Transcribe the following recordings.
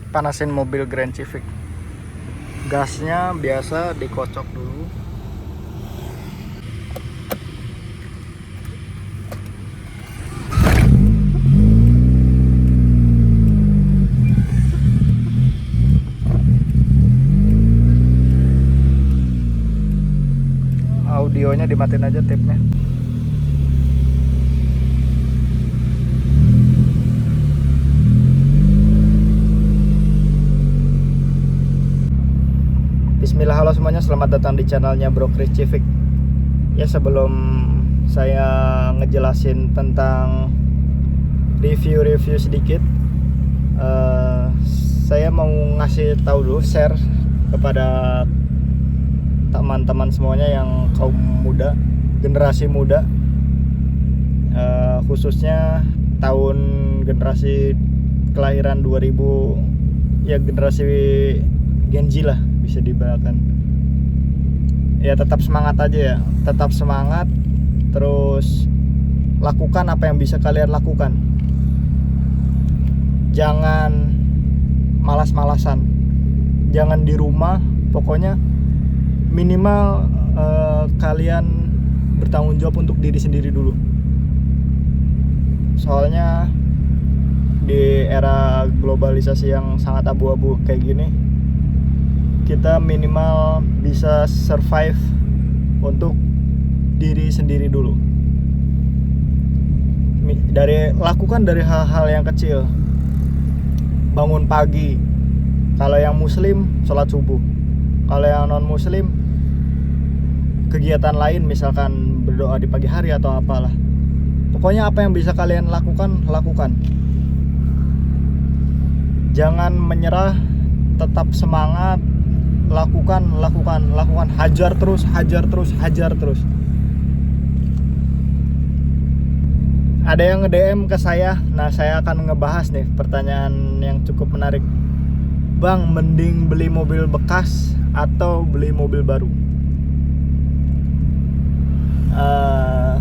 panasin mobil Grand Civic. Gasnya biasa dikocok dulu. Audionya dimatiin aja tipnya. Bismillah, halo semuanya, selamat datang di channelnya Bro Chris Civic. Ya, sebelum saya ngejelasin tentang review sedikit, saya mau ngasih tahu dulu, share kepada teman-teman semuanya yang kaum muda, generasi muda, khususnya tahun generasi kelahiran 2000, ya generasi Gen Z lah bisa dibilangkan. Ya tetap semangat aja ya, tetap semangat, terus lakukan apa yang bisa kalian lakukan. Jangan malas-malasan, jangan di rumah, pokoknya minimal kalian bertanggung jawab untuk diri sendiri dulu. Soalnya di era globalisasi yang sangat abu-abu kayak gini, kita minimal bisa survive untuk diri sendiri dulu. Lakukan dari hal-hal yang kecil. Bangun pagi, kalau yang muslim sholat subuh, kalau yang non muslim kegiatan lain, misalkan berdoa di pagi hari atau apalah. Pokoknya apa yang bisa kalian lakukan, lakukan. Jangan menyerah, tetap semangat. Lakukan, hajar terus. Ada yang nge-DM ke saya, nah saya akan ngebahas nih pertanyaan yang cukup menarik. Bang, mending beli mobil bekas atau beli mobil baru?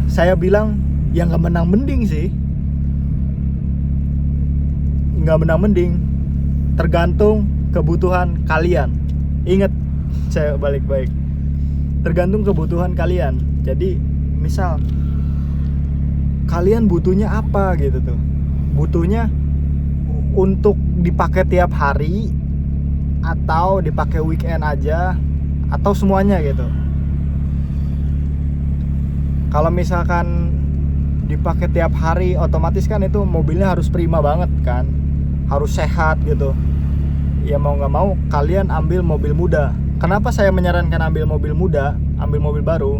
Saya bilang yang gak menang mending sih. Gak menang mending, tergantung kebutuhan kalian. Ingat, saya balik baik. Tergantung kebutuhan kalian. Jadi, misal kalian butuhnya apa gitu tuh. Butuhnya untuk dipakai tiap hari atau dipakai weekend aja atau semuanya gitu. Kalau misalkan dipakai tiap hari, otomatis kan itu mobilnya harus prima banget kan. Harus sehat gitu. Ya mau nggak mau kalian ambil mobil muda. Kenapa saya menyarankan ambil mobil muda, ambil mobil baru,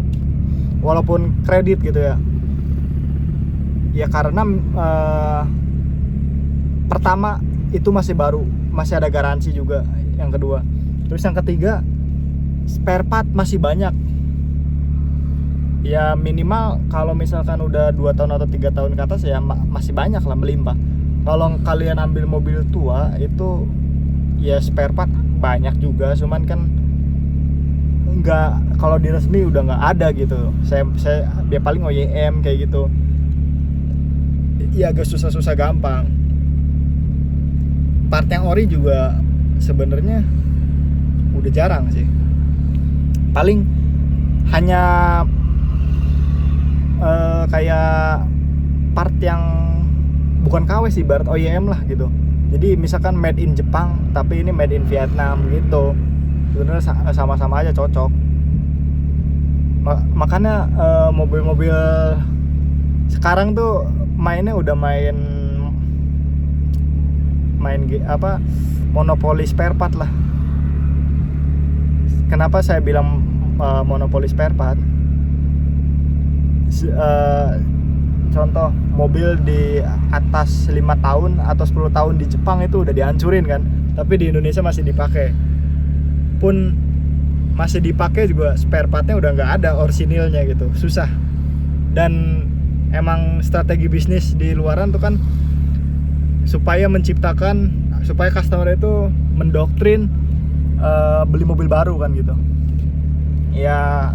walaupun kredit gitu ya? Ya karena pertama itu masih baru, masih ada garansi juga. Yang kedua, terus yang ketiga, spare part masih banyak. Ya minimal kalau misalkan udah 2 tahun atau 3 tahun ke atas ya masih banyak lah, melimpah. Kalau kalian ambil mobil tua itu ya spare part banyak juga, cuman kan nggak, kalau di resmi udah nggak ada gitu. Saya dia paling OEM kayak gitu. Ya agak susah gampang. Part yang ori juga sebenarnya udah jarang sih. Paling hanya kayak part yang bukan KW sih, barat OEM lah gitu. Jadi misalkan made in Jepang tapi ini made in Vietnam gitu. Sebenarnya sama-sama aja cocok. Makanya mobil-mobil sekarang tuh mainnya udah main monopoli spare part lah. Kenapa saya bilang monopoli spare part? Contoh, mobil di atas 5 tahun atau 10 tahun di Jepang itu udah dihancurin kan, tapi di Indonesia masih dipakai. Pun masih dipakai juga spare partnya udah nggak ada orisinilnya gitu, susah. Dan emang strategi bisnis di luaran tuh kan supaya customer itu mendoktrin beli mobil baru kan gitu. Ya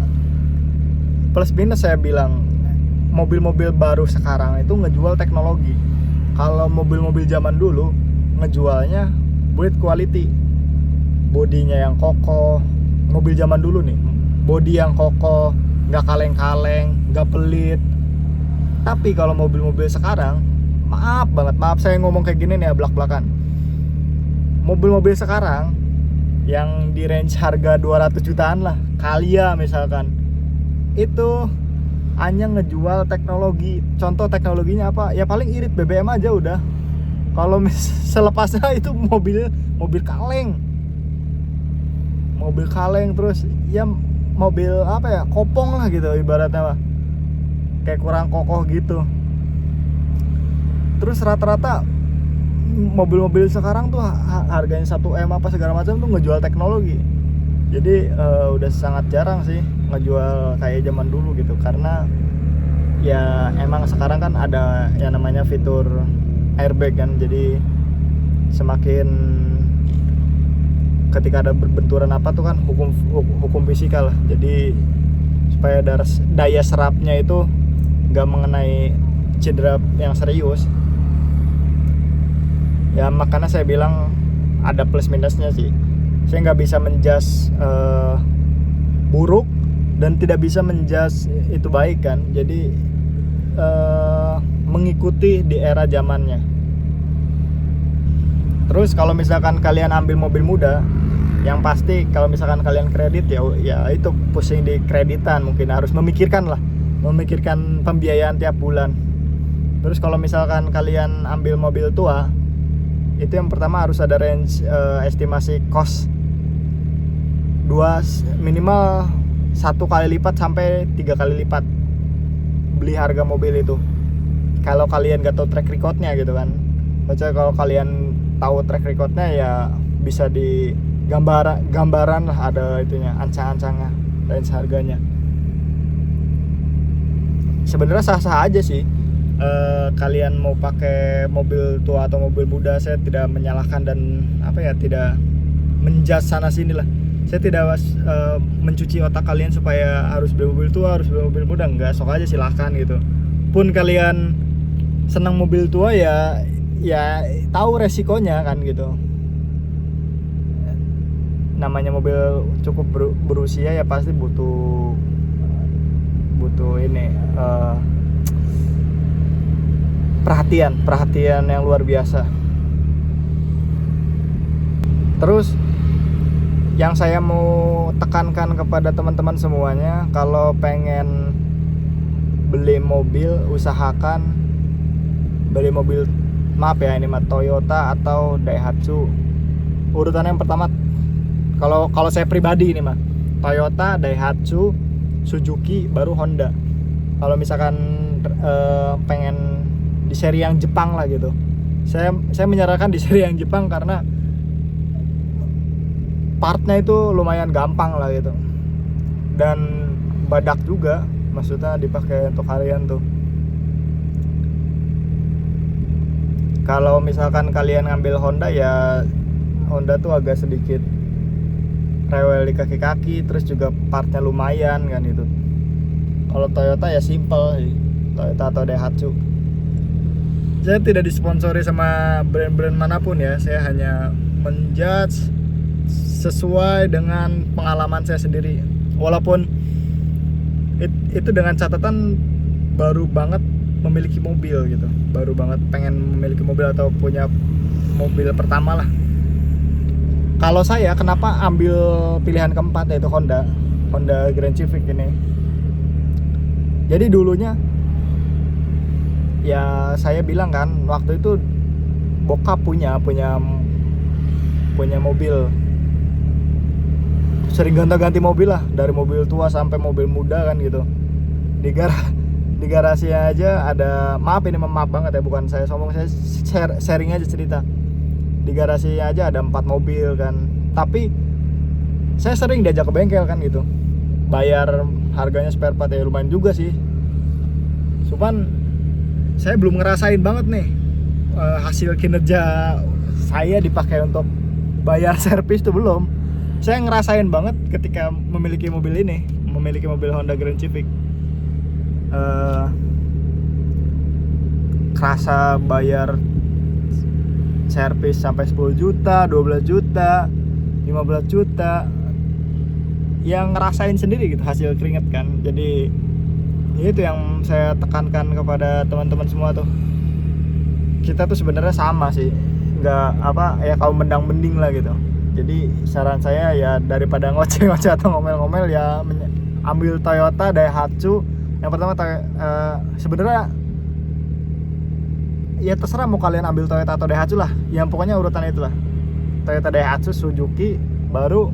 plus minus saya bilang, mobil-mobil baru sekarang itu ngejual teknologi. Kalau mobil-mobil zaman dulu ngejualnya build quality, bodinya yang kokoh. Mobil zaman dulu nih, body yang kokoh, nggak kaleng-kaleng, nggak pelit. Tapi kalau mobil-mobil sekarang, maaf saya ngomong kayak gini nih ya belak-belakan. Mobil-mobil sekarang yang di range harga 200 jutaan lah, Calya misalkan, itu hanya ngejual teknologi. Contoh teknologinya apa? Ya paling irit BBM aja udah. Kalau selepasnya itu mobil kaleng. Mobil kaleng terus ya mobil apa ya? Kopong lah gitu ibaratnya mah. Kayak kurang kokoh gitu. Terus rata-rata mobil-mobil sekarang tuh harganya 1M apa segala macam tuh ngejual teknologi. Jadi udah sangat jarang sih ngejual kayak zaman dulu gitu, karena ya emang sekarang kan ada yang namanya fitur airbag kan. Jadi semakin ketika ada berbenturan apa tuh kan hukum fisika lah. Jadi supaya daya serapnya itu nggak mengenai cedera yang serius. Ya makanya saya bilang ada plus minusnya sih. Saya nggak bisa menjudge buruk dan tidak bisa menjudge itu baik kan. Jadi mengikuti di era zamannya. Terus kalau misalkan kalian ambil mobil muda, yang pasti kalau misalkan kalian kredit ya itu pusing di kreditan, mungkin harus memikirkan pembiayaan tiap bulan. Terus kalau misalkan kalian ambil mobil tua, itu yang pertama harus ada range estimasi cost minimal 1 kali lipat sampai 3 kali lipat beli harga mobil itu. Kalau kalian gak tahu track recordnya gitu kan. Baca kalau kalian tahu track recordnya ya bisa di gambaran lah, ada itunya, ancang-ancangnya, range harganya. Sebenarnya sah-sah aja sih. Kalian mau pakai mobil tua atau mobil muda, saya tidak menyalahkan dan tidak menjudge sana sini lah. Saya tidak mencuci otak kalian supaya harus beli mobil tua, harus beli mobil muda, enggak, sok aja silahkan gitu. Pun kalian senang mobil tua ya tahu resikonya kan gitu. Namanya mobil cukup berusia ya pasti butuh ini perhatian yang luar biasa. Terus yang saya mau tekankan kepada teman-teman semuanya, kalau pengen beli mobil, usahakan beli mobil, maaf ya ini mah Toyota atau Daihatsu. Urutan yang pertama kalau saya pribadi ini mah Toyota, Daihatsu, Suzuki, baru Honda. Kalau misalkan pengen di seri yang Jepang lah gitu, saya menyarankan di seri yang Jepang karena partnya itu lumayan gampang lah gitu, dan badak juga, maksudnya dipakai untuk harian tuh. Kalau misalkan kalian ngambil Honda, ya Honda tuh agak sedikit rewel di kaki-kaki, terus juga partnya lumayan kan itu. Kalau Toyota ya simple sih, Toyota atau Daihatsu. Saya tidak disponsori sama brand-brand manapun ya, saya hanya menjudge sesuai dengan pengalaman saya sendiri. Walaupun itu dengan catatan baru banget memiliki mobil gitu, baru banget pengen memiliki mobil atau punya mobil pertama lah. Kalau saya kenapa ambil pilihan keempat yaitu Honda Grand Civic ini. Jadi dulunya ya saya bilang kan, waktu itu bokap punya mobil, sering gonta-ganti mobil lah, dari mobil tua sampai mobil muda kan gitu. Di garasi aja ada, maaf banget ya, bukan saya sombong, saya sharing aja cerita. Di garasi aja ada 4 mobil kan, tapi saya sering diajak ke bengkel kan gitu, bayar harganya spare part ya lumayan juga sih. Cuman saya belum ngerasain banget nih hasil kinerja saya dipakai untuk bayar servis tuh belum. Saya ngerasain banget ketika memiliki mobil Honda Grand Civic. Kerasa bayar servis sampai 10 juta, 12 juta, 15 juta, yang ngerasain sendiri gitu hasil keringet kan. Jadi itu yang saya tekankan kepada teman-teman semua tuh, kita tuh sebenarnya sama sih, nggak apa ya kaum mendang-mending lah gitu. Jadi saran saya ya daripada ngoceh-ngoceh atau ngomel-ngomel ya ambil Toyota, Daihatsu. Yang pertama sebenarnya ya terserah mau kalian ambil Toyota atau Daihatsu lah, yang pokoknya urutan itulah Toyota, Daihatsu, Suzuki, baru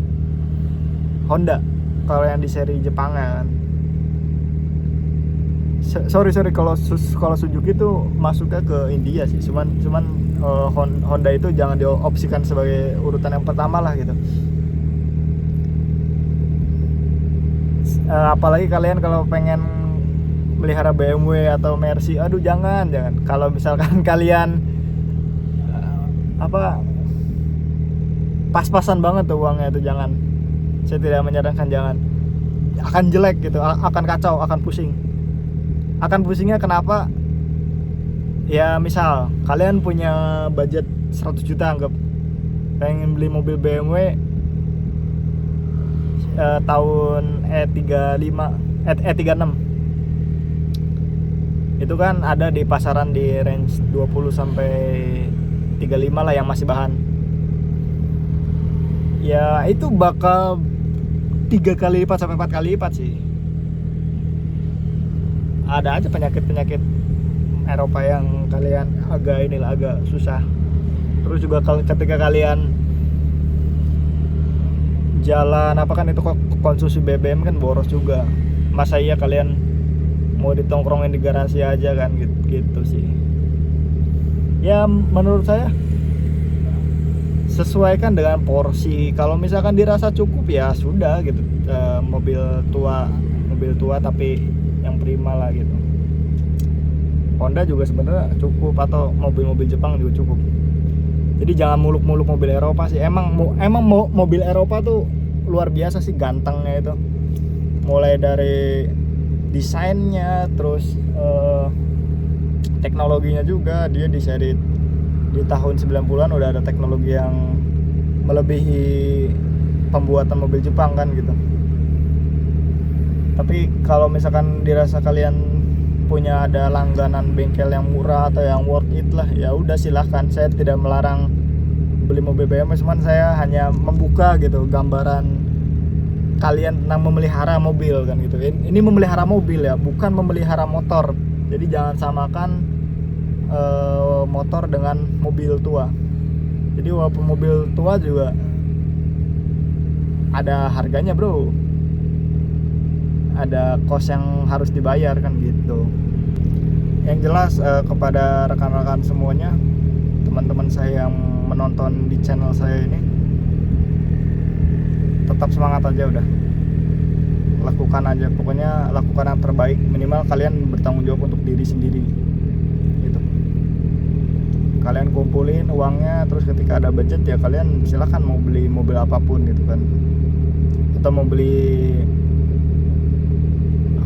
Honda kalau yang di seri Jepang kan. Sorry kalau Suzuki itu masuknya ke India sih, cuman Honda itu jangan diopsikan sebagai urutan yang pertama lah gitu. Apalagi kalian kalau pengen melihara BMW atau Mercy, aduh jangan. Kalau misalkan kalian pas-pasan banget tuh uangnya itu, jangan. Saya tidak menyarankan, jangan. Akan jelek gitu, akan kacau, akan pusing. Akan pusingnya kenapa? Ya misal kalian punya budget 100 juta, anggap pengen beli mobil BMW tahun E36, itu kan ada di pasaran di range 20 sampai 35 lah yang masih bahan. Ya itu bakal 3 kali lipat sampai 4 kali lipat sih. Ada aja penyakit Eropa yang kalian agak susah. Terus juga ketika kalian jalan kan itu konsumsi BBM kan boros juga. Masa iya kalian mau ditongkrongin di garasi aja kan, gitu sih. Ya menurut saya sesuaikan dengan porsi. Kalau misalkan dirasa cukup ya sudah gitu, mobil tua tapi yang prima lah gitu. Honda juga sebenarnya cukup, atau mobil-mobil Jepang juga cukup. Jadi jangan muluk-muluk mobil Eropa sih. Emang mobil Eropa tuh luar biasa sih gantengnya itu. Mulai dari desainnya, terus teknologinya juga. Dia di tahun 90-an udah ada teknologi yang melebihi pembuatan mobil Jepang kan gitu. Tapi kalau misalkan dirasa kalian punya ada langganan bengkel yang murah atau yang worth it lah, ya udah silahkan. Saya tidak melarang beli mobil BMW, cuman saya hanya membuka gitu gambaran kalian tentang memelihara mobil kan gitu. Ini memelihara mobil ya, bukan memelihara motor. Jadi jangan samakan motor dengan mobil tua. Jadi walaupun mobil tua juga ada harganya bro, ada cost yang harus dibayar kan gitu. Yang jelas kepada rekan-rekan semuanya, teman-teman saya yang menonton di channel saya ini, tetap semangat aja udah. Lakukan aja, pokoknya lakukan yang terbaik. Minimal kalian bertanggung jawab untuk diri sendiri gitu. Kalian kumpulin uangnya, terus ketika ada budget ya kalian silakan mau beli mobil apapun gitu kan, atau mau beli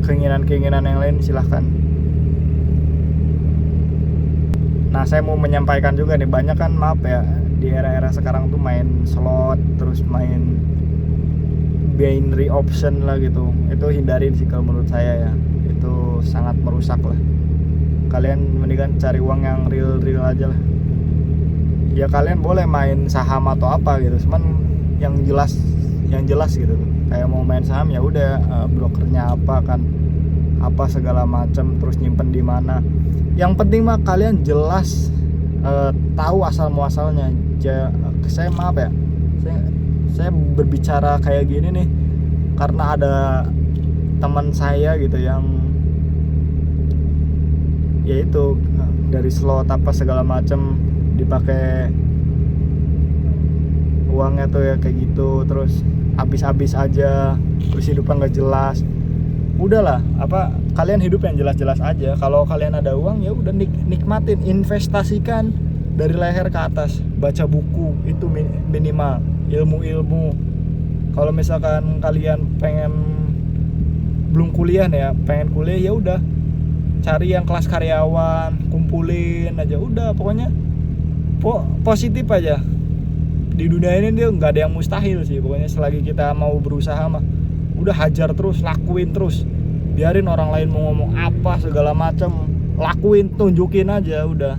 keinginan yang lain silahkan. Nah saya mau menyampaikan juga nih, banyak kan maaf ya di era-era sekarang tuh main slot, terus main binary option lah gitu. Itu hindarin sih kalau menurut saya ya, itu sangat merusak lah. Kalian mendingan cari uang yang real aja lah. Ya kalian boleh main saham atau apa gitu, cuman yang jelas gitu. Kayak mau main saham ya udah, brokernya apa segala macam, terus nyimpen di mana. Yang penting mah kalian jelas tahu asal muasalnya. Saya maaf ya, saya berbicara kayak gini nih karena ada teman saya gitu yang yaitu dari slot apa segala macam dipakai uangnya tuh ya kayak gitu, terus habis aja, terus hidupnya nggak jelas. Udahlah, kalian hidup yang jelas-jelas aja. Kalau kalian ada uang ya udah nikmatin, investasikan dari leher ke atas. Baca buku itu minimal, ilmu. Kalau misalkan kalian belum kuliah nih ya, pengen kuliah ya udah cari yang kelas karyawan, kumpulin aja udah. Pokoknya positif aja. Di dunia ini dia nggak ada yang mustahil sih, pokoknya selagi kita mau berusaha mah udah hajar terus, lakuin terus, biarin orang lain mau ngomong apa segala macam, lakuin, tunjukin aja udah.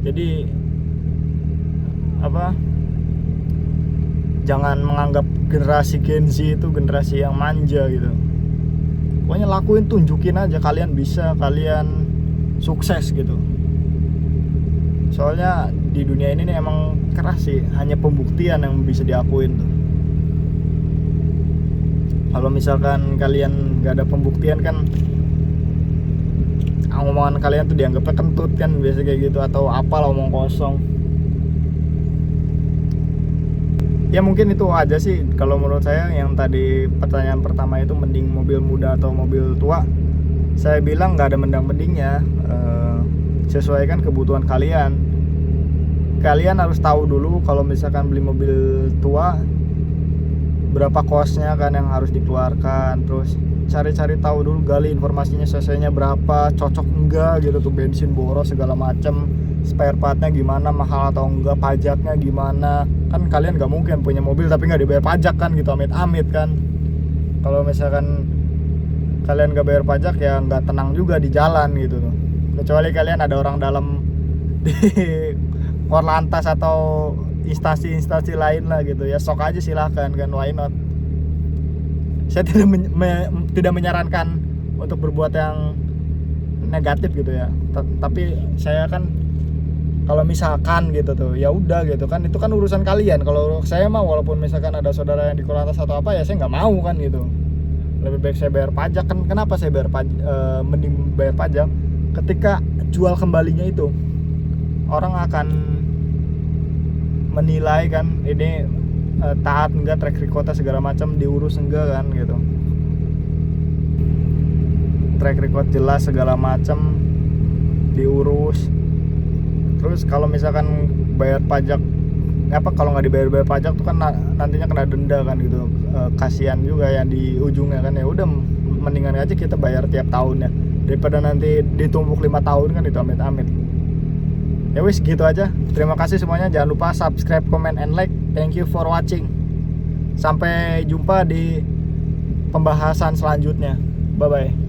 Jadi apa, jangan menganggap generasi Gen Z itu generasi yang manja gitu. Pokoknya lakuin, tunjukin aja kalian bisa, kalian sukses gitu. Soalnya di dunia ini nih emang keras sih, hanya pembuktian yang bisa diakuin tuh. Kalau misalkan kalian gak ada pembuktian kan, omongan kalian tuh dianggapnya kentut kan, biasa kayak gitu, atau apalah omong kosong. Ya mungkin itu aja sih kalau menurut saya. Yang tadi pertanyaan pertama itu mending mobil muda atau mobil tua, saya bilang nggak ada mending-mendingnya. Sesuaikan kebutuhan kalian. Kalian harus tahu dulu kalau misalkan beli mobil tua berapa kosnya kan yang harus dikeluarkan. Terus cari-cari tahu dulu, gali informasinya, cc-nya berapa, cocok enggak gitu tuh, bensin boros segala macem, spare partnya gimana, mahal atau enggak, pajaknya gimana. Kan kalian nggak mungkin punya mobil tapi nggak dibayar pajak kan gitu, amit-amit kan. Kalau misalkan kalian nggak bayar pajak ya nggak tenang juga di jalan gitu tuh. Kecuali kalian ada orang dalam di Korlantas atau instansi-instansi lain lah gitu ya, sok aja silahkan kan, why not. Saya tidak menyarankan untuk berbuat yang negatif gitu ya, tapi saya kan kalau misalkan gitu tuh ya udah gitu kan, itu kan urusan kalian. Kalau saya mah walaupun misalkan ada saudara yang di Korlantas atau apa ya saya nggak mau kan gitu. Lebih baik saya bayar pajak kan. Kenapa saya bayar pajak? Mending bayar pajak ketika jual kembalinya itu orang akan menilai kan, ini taat enggak, track recordnya segala macam diurus enggak kan gitu. Track record jelas segala macam diurus. Terus kalau misalkan bayar pajak kalau nggak dibayar pajak tuh kan nantinya kena denda kan gitu. Kasihan juga yang di ujungnya kan. Ya udah mendingan aja kita bayar tiap tahunnya daripada nanti ditumpuk 5 tahun kan, itu amit-amit. Ya wis gitu aja. Terima kasih semuanya. Jangan lupa subscribe, comment, and like. Thank you for watching. Sampai jumpa di pembahasan selanjutnya. Bye bye.